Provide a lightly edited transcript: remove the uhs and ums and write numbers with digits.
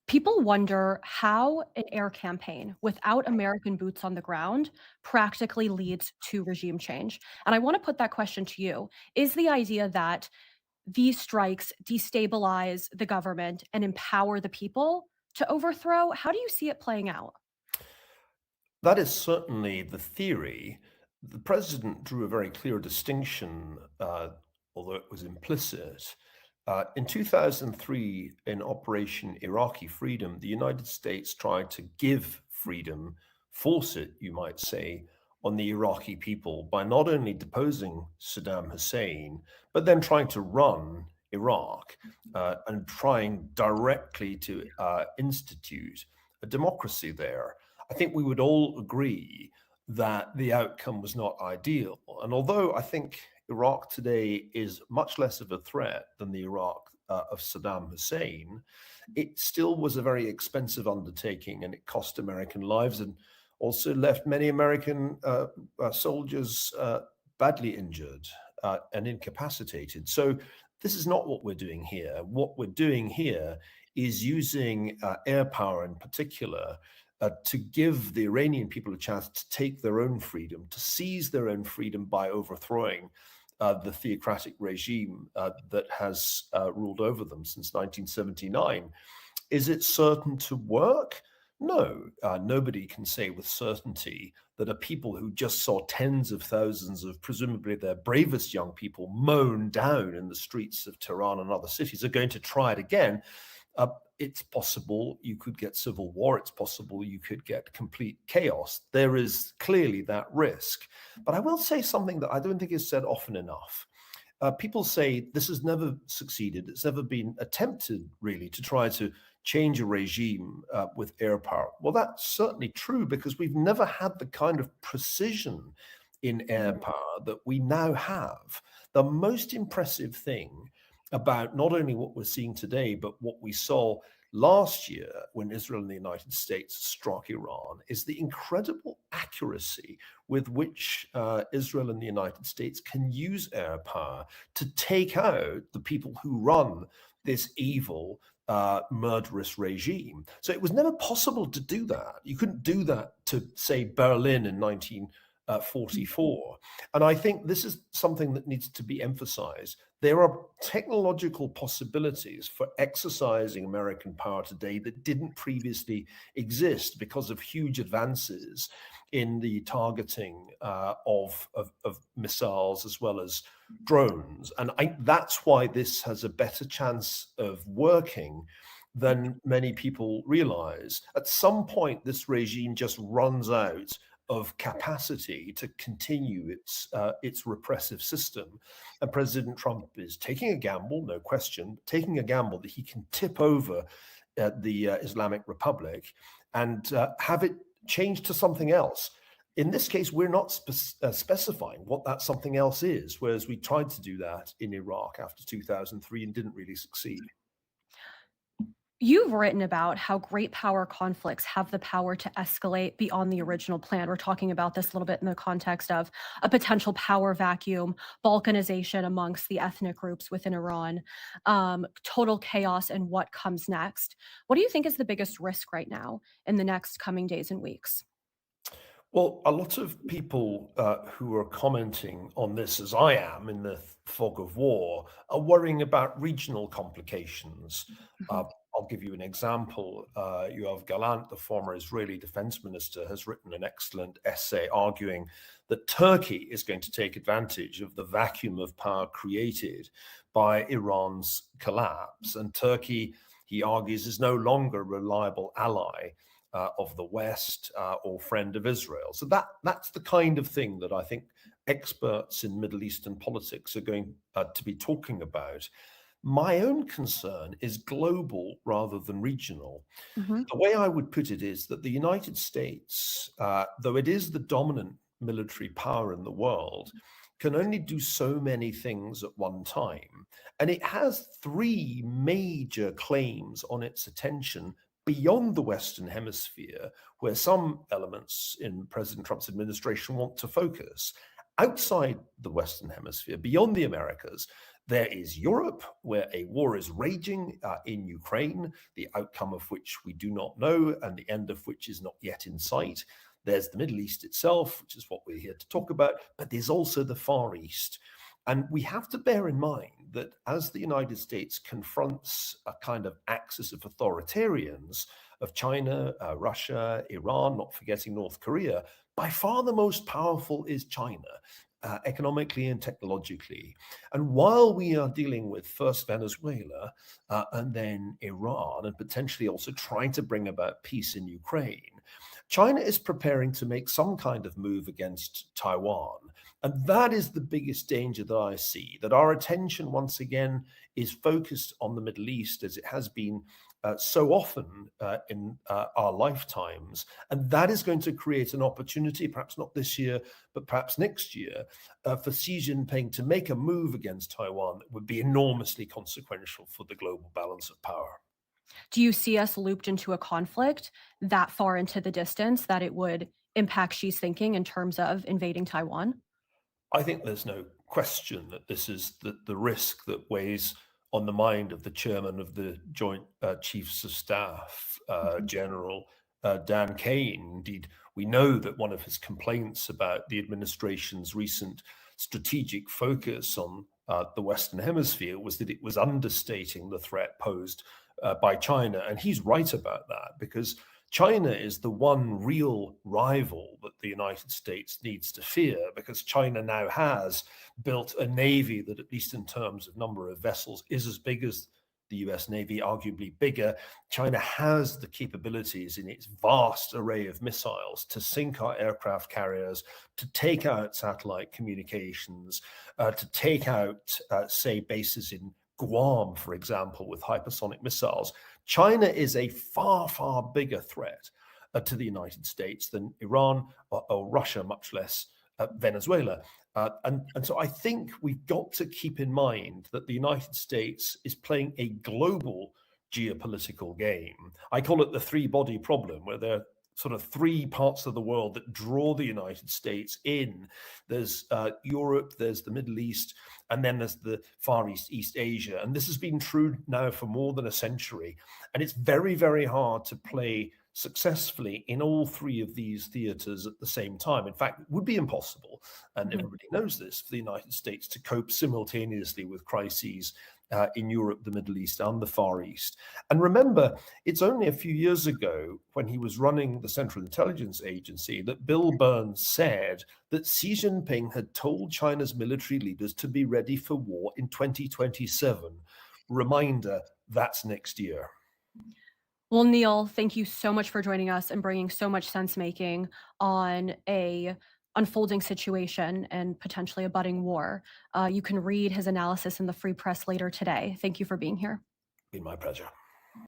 People wonder how an air campaign without American boots on the ground practically leads to regime change. And I want to put that question to you. Is the idea that these strikes destabilize the government and empower the people to overthrow? How do you see it playing out? That is certainly the theory. The president drew a very clear distinction, although it was implicit. In 2003, in Operation Iraqi Freedom, the United States tried to give freedom, force it, you might say, on the Iraqi people by not only deposing Saddam Hussein, but then trying to run Iraq and trying directly to institute a democracy there. I think we would all agree that the outcome was not ideal. And although I think Iraq today is much less of a threat than the Iraq of Saddam Hussein, it still was a very expensive undertaking and it cost American lives and also left many American soldiers badly injured and incapacitated. So this is not what we're doing here. What we're doing here is using air power in particular to give the Iranian people a chance to take their own freedom, to seize their own freedom by overthrowing the theocratic regime that has ruled over them since 1979. Is it certain to work? No, nobody can say with certainty that a people who just saw tens of thousands of presumably their bravest young people mown down in the streets of Tehran and other cities are going to try it again. It's possible you could get civil war. It's possible you could get complete chaos. There is clearly that risk. But I will say something that I don't think is said often enough. People say this has never succeeded. It's never been attempted, really, to try to change a regime with air power. Well, that's certainly true because we've never had the kind of precision in air power that we now have. The most impressive thing about not only what we're seeing today, but what we saw last year when Israel and the United States struck Iran is the incredible accuracy with which Israel and the United States can use air power to take out the people who run this evil, murderous regime. So it was never possible to do that. You couldn't do that to, say, Berlin in 1944. And I think this is something that needs to be emphasized. There are technological possibilities for exercising American power today that didn't previously exist because of huge advances in the targeting of missiles as well as drones. And that's why this has a better chance of working than many people realize. At some point, this regime just runs out of capacity to continue its repressive system. And President Trump is taking a gamble, no question, taking a gamble that he can tip over the Islamic Republic and have it change to something else. In this case, we're not specifying what that something else is, whereas we tried to do that in Iraq after 2003 and didn't really succeed. You've written about how great power conflicts have the power to escalate beyond the original plan. We're talking about this a little bit in the context of a potential power vacuum, balkanization amongst the ethnic groups within Iran, total chaos, and what comes next. What do you think is the biggest risk right now in the next coming days and weeks? Well, a lot of people who are commenting on this, as I am, in the fog of war, are worrying about regional complications. Mhm. I'll give you an example. Yoav Gallant, the former Israeli defense minister, has written an excellent essay arguing that Turkey is going to take advantage of the vacuum of power created by Iran's collapse. And Turkey, he argues, is no longer a reliable ally of the West or friend of Israel. So that's the kind of thing that I think experts in Middle Eastern politics are going to be talking about. My own concern is global rather than regional. Mhm. The way I would put it is that the United States, though it is the dominant military power in the world, can only do so many things at one time. And it has three major claims on its attention beyond the Western Hemisphere, where some elements in President Trump's administration want to focus. Outside the Western Hemisphere, beyond the Americas, There is Europe, where a war is raging in Ukraine, the outcome of which we do not know, and the end of which is not yet in sight. There's the Middle East itself, which is what we're here to talk about, but there's also the Far East. And we have to bear in mind that as the United States confronts a kind of axis of authoritarians, of China, Russia, Iran, not forgetting North Korea, by far the most powerful is China, economically and technologically. And while we are dealing with first Venezuela and then Iran, and potentially also trying to bring about peace in Ukraine, China is preparing to make some kind of move against Taiwan. And that is the biggest danger that I see, that our attention once again is focused on the Middle East, as it has been so often in our lifetimes. And that is going to create an opportunity, perhaps not this year, but perhaps next year, for Xi Jinping to make a move against Taiwan that would be enormously consequential for the global balance of power. Do you see us looped into a conflict that far into the distance that it would impact Xi's thinking in terms of invading Taiwan? I think there's no question that this is the risk that weighs on the mind of the chairman of the Joint Chiefs of Staff, Mhm. General Dan Kane. Indeed, we know that one of his complaints about the administration's recent strategic focus on the Western Hemisphere was that it was understating the threat posed by China. And he's right about that, because China is the one real rival that the United States needs to fear, because China now has built a navy that, at least in terms of number of vessels, is as big as the US Navy, arguably bigger. China has the capabilities in its vast array of missiles to sink our aircraft carriers, to take out satellite communications, to take out, say, bases in Guam, for example, with hypersonic missiles. China is a far, far bigger threat to the United States than Iran or Russia, much less Venezuela. And so I think we've got to keep in mind that the United States is playing a global geopolitical game. I call it the three body problem, where there are sort of three parts of the world that draw the United States in. There's Europe, there's the Middle East, and then there's the Far East, East Asia. And this has been true now for more than a century. And it's very, very hard to play successfully in all three of these theaters at the same time. In fact, it would be impossible, and Mhm. everybody knows this, for the United States to cope simultaneously with crises in Europe, the Middle East, and the Far East. And remember, it's only a few years ago, when he was running the Central Intelligence Agency, that Bill Burns said that Xi Jinping had told China's military leaders to be ready for war in 2027. Reminder, that's next year. Well, Neil, thank you so much for joining us and bringing so much sense making on a unfolding situation and potentially a budding war. You can read his analysis in the Free Press later today. Thank you for being here. Been my pleasure.